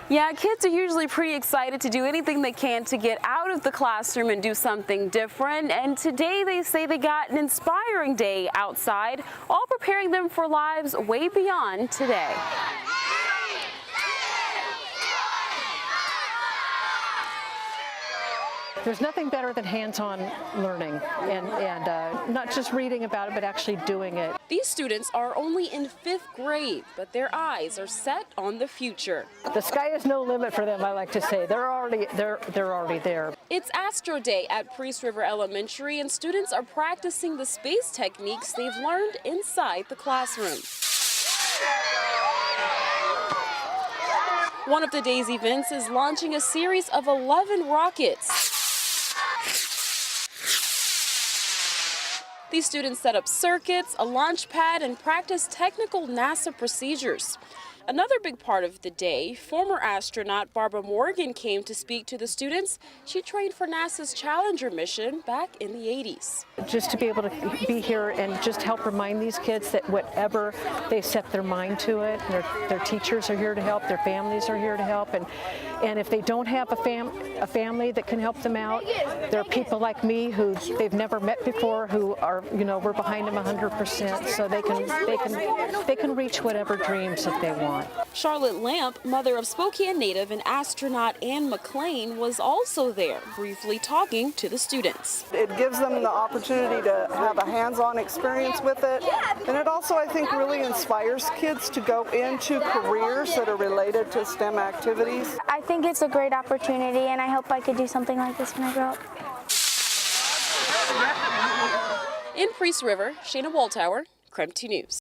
Yeah, kids are usually pretty excited to do anything they can to get out of the classroom and do something different. And today they say they got an inspiring day outside, all preparing them for lives way beyond today. There's nothing better than hands-on learning and not just reading about it, but actually doing it. These students are only in 5th grade, but their eyes are set on the future. The sky is no limit for them, I like to say. They're already there. It's Astro Day at Priest River Elementary, and students are practicing the space techniques they've learned inside the classroom. One of the day's events is launching a series of 11 rockets. These students set up circuits, a launch pad, and practice technical NASA procedures. Another big part of the day, former astronaut Barbara Morgan came to speak to the students. She trained for NASA's Challenger mission back in the 80s. Just to be able to be here and just help remind these kids that whatever they set their mind to it, their teachers are here to help, their families are here to help, and if they don't have a family that can help them out, there are people like me who they've never met before who are, we're behind them 100%, so they can reach whatever dreams that they want. Charlotte Lamp, mother of Spokane native and astronaut Ann McLean, was also there, briefly talking to the students. It gives them the opportunity to have a hands-on experience with it, and it also, I think, really inspires kids to go into careers that are related to STEM activities. I think it's a great opportunity, and I hope I could do something like this when I grow up. In Priest River, Shayna Waltower, KREM 2 News.